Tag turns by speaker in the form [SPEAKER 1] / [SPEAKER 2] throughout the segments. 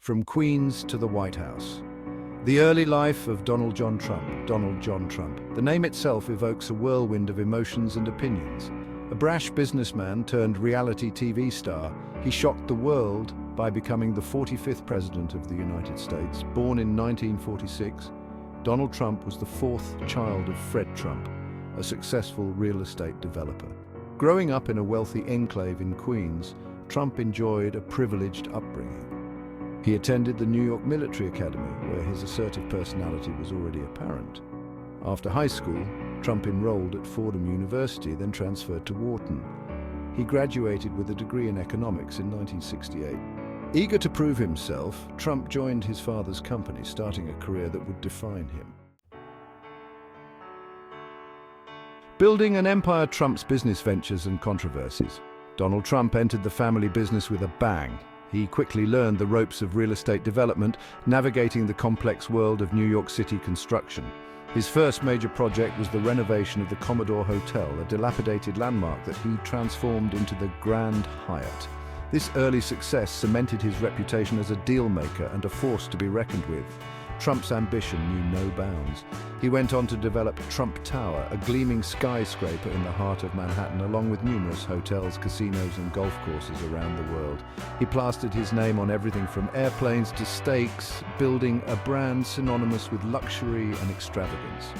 [SPEAKER 1] From Queens to the White House. The early life of Donald John Trump. Donald John Trump. The name itself evokes a whirlwind of emotions and opinions. A brash businessman turned reality TV star, he shocked the world by becoming the 45th President of the United States. Born in 1946, Donald Trump was the fourth child of Fred Trump, a successful real estate developer. Growing up in a wealthy enclave in Queens, Trump enjoyed a privileged upbringing. He attended the New York Military Academy, where his assertive personality was already apparent. After high school, Trump enrolled at Fordham University, then transferred to Wharton. He graduated with a degree in economics in 1968. Eager to prove himself, Trump joined his father's company, starting a career that would define him. Building an empire. Trump's business ventures and controversies. Donald Trump entered the family business with a bang. He quickly learned the ropes of real estate development, navigating the complex world of New York City construction. His first major project was the renovation of the Commodore Hotel, a dilapidated landmark that he transformed into the Grand Hyatt. This early success cemented his reputation as a deal-maker and a force to be reckoned with. Trump's ambition knew no bounds. He went on to develop Trump Tower, a gleaming skyscraper in the heart of Manhattan, along with numerous hotels, casinos, and golf courses around the world. He plastered his name on everything from airplanes to steaks, building a brand synonymous with luxury and extravagance.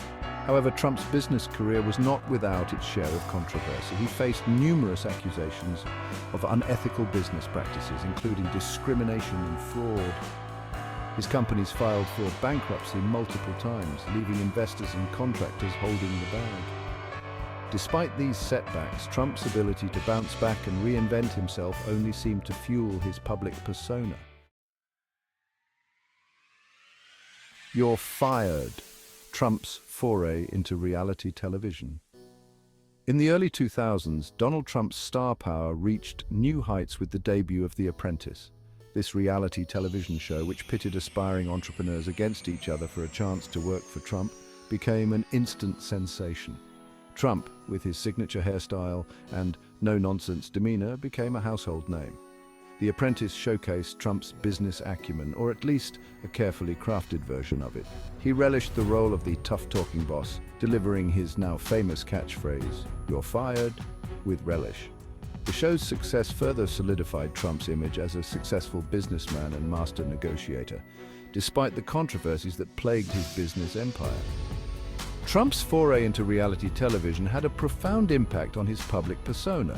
[SPEAKER 1] However, Trump's business career was not without its share of controversy. He faced numerous accusations of unethical business practices, including discrimination and fraud. His companies filed for bankruptcy multiple times, leaving investors and contractors holding the bag. Despite these setbacks, Trump's ability to bounce back and reinvent himself only seemed to fuel his public persona. You're fired. Trump's foray into reality television. In the early 2000s, Donald Trump's star power reached new heights with the debut of The Apprentice. This reality television show, which pitted aspiring entrepreneurs against each other for a chance to work for Trump, became an instant sensation. Trump, with his signature hairstyle and no-nonsense demeanor, became a household name. The Apprentice showcased Trump's business acumen, or at least a carefully crafted version of it. He relished the role of the tough-talking boss, delivering his now famous catchphrase, "You're fired," with relish. The show's success further solidified Trump's image as a successful businessman and master negotiator, despite the controversies that plagued his business empire. Trump's foray into reality television had a profound impact on his public persona.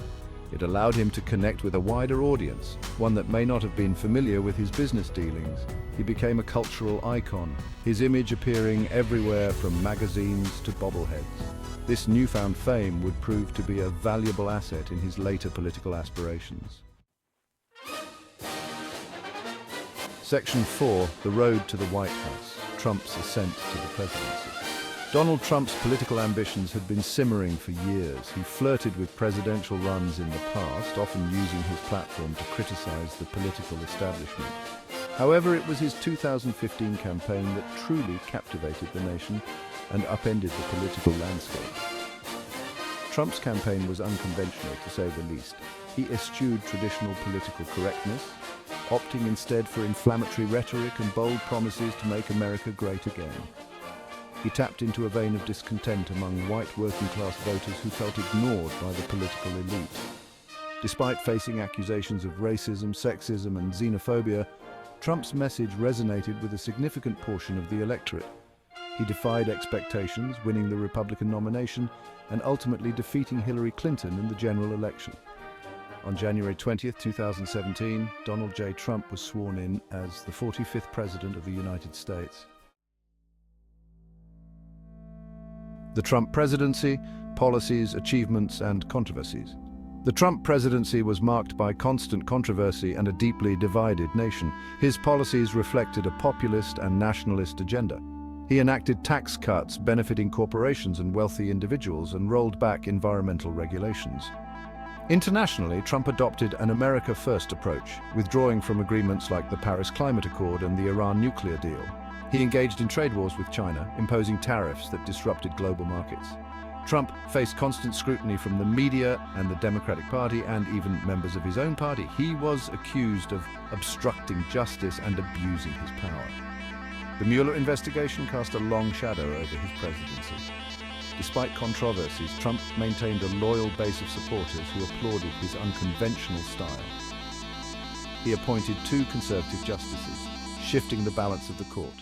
[SPEAKER 1] It allowed him to connect with a wider audience, one that may not have been familiar with his business dealings. He became a cultural icon, his image appearing everywhere from magazines to bobbleheads. This newfound fame would prove to be a valuable asset in his later political aspirations. Section 4. The Road to the White House. Trump's Ascent to the Presidency. Donald Trump's political ambitions had been simmering for years. He flirted with presidential runs in the past, often using his platform to criticize the political establishment. However, it was his 2015 campaign that truly captivated the nation and upended the political landscape. Trump's campaign was unconventional, to say the least. He eschewed traditional political correctness, opting instead for inflammatory rhetoric and bold promises to make America great again. He tapped into a vein of discontent among white working-class voters who felt ignored by the political elite. Despite facing accusations of racism, sexism, and xenophobia, Trump's message resonated with a significant portion of the electorate. He defied expectations, winning the Republican nomination and ultimately defeating Hillary Clinton in the general election. On January 20th, 2017, Donald J. Trump was sworn in as the 45th President of the United States. The Trump presidency, policies, achievements, and controversies. The Trump presidency was marked by constant controversy and a deeply divided nation. His policies reflected a populist and nationalist agenda. He enacted tax cuts benefiting corporations and wealthy individuals and rolled back environmental regulations. Internationally, Trump adopted an America First approach, withdrawing from agreements like the Paris Climate Accord and the Iran nuclear deal. He engaged in trade wars with China, imposing tariffs that disrupted global markets. Trump faced constant scrutiny from the media and the Democratic Party and even members of his own party. He was accused of obstructing justice and abusing his power. The Mueller investigation cast a long shadow over his presidency. Despite controversies, Trump maintained a loyal base of supporters who applauded his unconventional style. He appointed 2 conservative justices, shifting the balance of the court.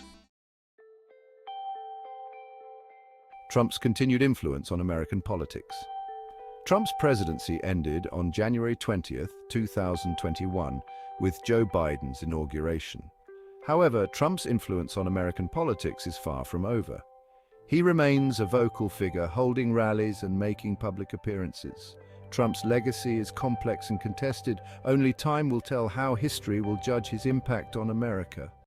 [SPEAKER 1] Trump's continued influence on American politics. Trump's presidency ended on January 20th, 2021, with Joe Biden's inauguration. However, Trump's influence on American politics is far from over. He remains a vocal figure, holding rallies and making public appearances. Trump's legacy is complex and contested. Only time will tell how history will judge his impact on America.